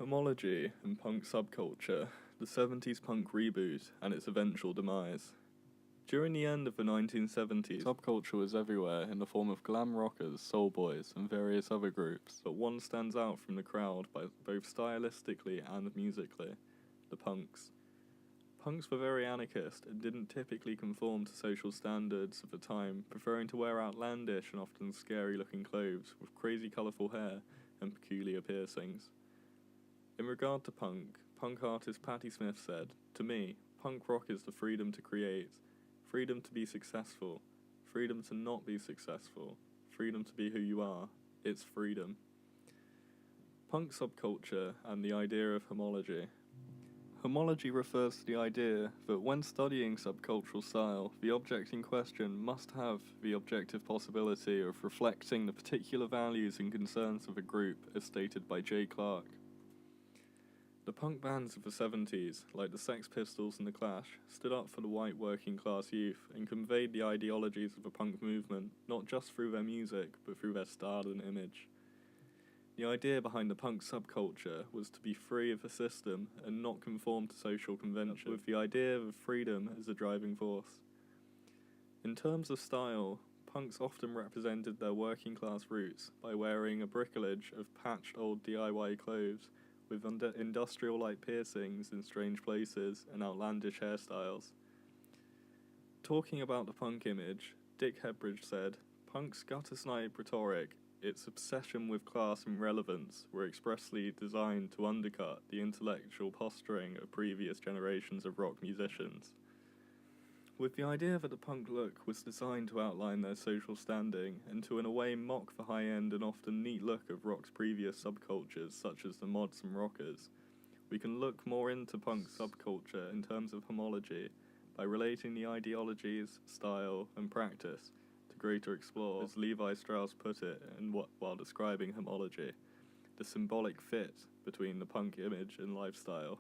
Homology and punk subculture, the 70s punk reboot and its eventual demise. During the end of the 1970s, subculture was everywhere in the form of glam rockers, soul boys, and various other groups, but one stands out from the crowd both stylistically and musically: the punks. Punks were very anarchist and didn't typically conform to social standards of the time, preferring to wear outlandish and often scary-looking clothes with crazy colourful hair and peculiar piercings. In regard to punk artist Patti Smith said, "To me, punk rock is the freedom to create, freedom to be successful, freedom to not be successful, freedom to be who you are. It's freedom." Punk subculture and the idea of homology. Homology refers to the idea that when studying subcultural style, the object in question must have the objective possibility of reflecting the particular values and concerns of a group as stated by J. Clark. The punk bands of the 70s, like the Sex Pistols and the Clash, stood up for the white working class youth and conveyed the ideologies of the punk movement, not just through their music, but through their style and image. The idea behind the punk subculture was to be free of the system and not conform to social convention, with the idea of freedom as a driving force. In terms of style, punks often represented their working class roots by wearing a bricolage of patched old DIY clothes with industrial-like piercings in strange places and outlandish hairstyles. Talking about the punk image, Dick Hebridge said, "Punk's gutter-snipe rhetoric, its obsession with class and relevance, were expressly designed to undercut the intellectual posturing of previous generations of rock musicians." With the idea that the punk look was designed to outline their social standing and to in a way mock the high-end and often neat look of rock's previous subcultures such as the mods and rockers, we can look more into punk subculture in terms of homology by relating the ideologies, style, and practice to greater explore, as Levi Strauss put it while describing homology, the symbolic fit between the punk image and lifestyle.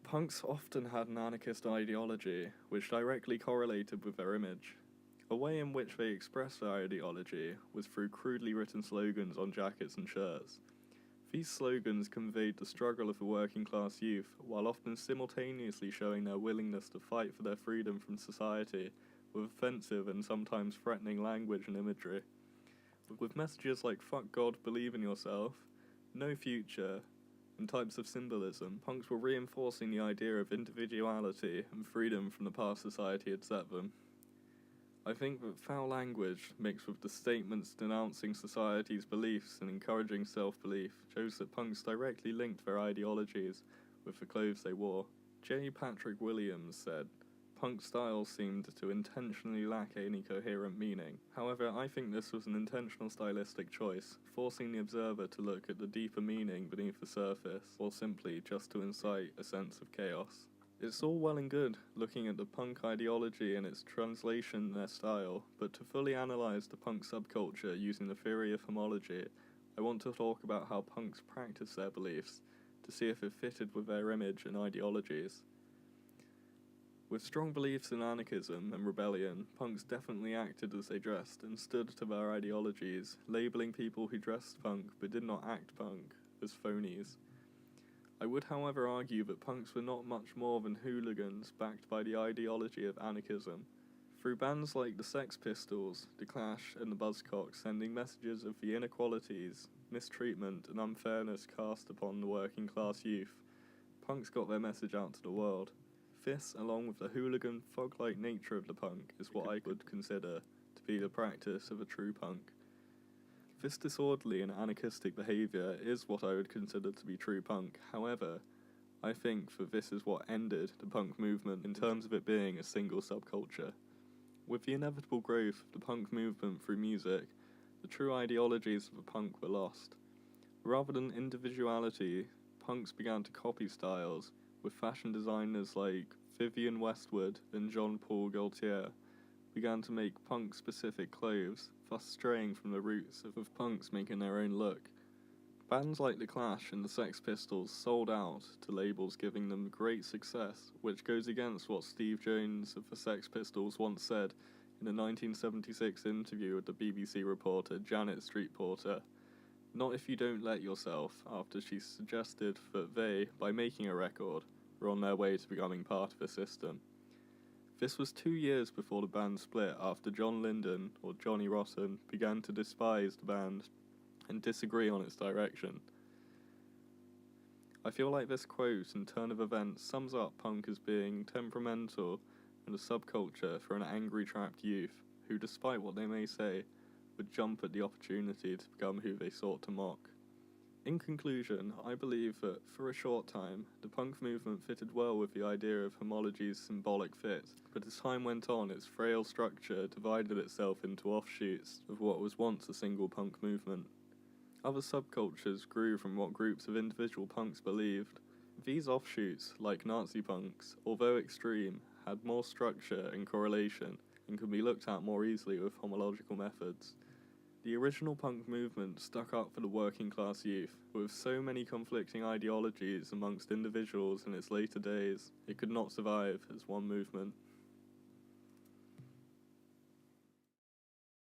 Punks often had an anarchist ideology, which directly correlated with their image. A way in which they expressed their ideology was through crudely written slogans on jackets and shirts. These slogans conveyed the struggle of the working class youth, while often simultaneously showing their willingness to fight for their freedom from society, with offensive and sometimes threatening language and imagery. With messages like "fuck God, believe in yourself," "no future," and types of symbolism, punks were reinforcing the idea of individuality and freedom from the path society had set them. I think that foul language, mixed with the statements denouncing society's beliefs and encouraging self-belief, shows that punks directly linked their ideologies with the clothes they wore. J. Patrick Williams said, "Punk style seemed to intentionally lack any coherent meaning. However, I think this was an intentional stylistic choice, forcing the observer to look at the deeper meaning beneath the surface, or simply just to incite a sense of chaos." It's all well and good looking at the punk ideology and its translation in their style, but to fully analyse the punk subculture using the theory of homology, I want to talk about how punks practice their beliefs, to see if it fitted with their image and ideologies. With strong beliefs in anarchism and rebellion, punks definitely acted as they dressed and stood to their ideologies, labelling people who dressed punk but did not act punk as phonies. I would however argue that punks were not much more than hooligans backed by the ideology of anarchism. Through bands like the Sex Pistols, the Clash and the Buzzcocks sending messages of the inequalities, mistreatment and unfairness cast upon the working class youth, punks got their message out to the world. This, along with the hooligan, fog-like nature of the punk, is what I would consider to be the practice of a true punk. This disorderly and anarchistic behaviour is what I would consider to be true punk. However, I think that this is what ended the punk movement in terms of it being a single subculture. With the inevitable growth of the punk movement through music, the true ideologies of the punk were lost. Rather than individuality, punks began to copy styles, with fashion designers like Vivienne Westwood and Jean-Paul Gaultier began to make punk-specific clothes, thus straying from the roots of punks making their own look. Bands like The Clash and the Sex Pistols sold out to labels giving them great success, which goes against what Steve Jones of the Sex Pistols once said in a 1976 interview with the BBC reporter Janet Street Porter. Not if you don't let yourself, after she suggested that they, by making a record, were on their way to becoming part of a system. This was 2 years before the band split after John Linden, or Johnny Rotten, began to despise the band and disagree on its direction. I feel like this quote and turn of events sums up punk as being temperamental and a subculture for an angry trapped youth who, despite what they may say, would jump at the opportunity to become who they sought to mock. In conclusion, I believe that, for a short time, the punk movement fitted well with the idea of Homology's symbolic fit, but as time went on, its frail structure divided itself into offshoots of what was once a single punk movement. Other subcultures grew from what groups of individual punks believed. These offshoots, like Nazi punks, although extreme, had more structure and correlation, and could be looked at more easily with homological methods. The original punk movement stuck up for the working class youth, but with so many conflicting ideologies amongst individuals in its later days, it could not survive as one movement.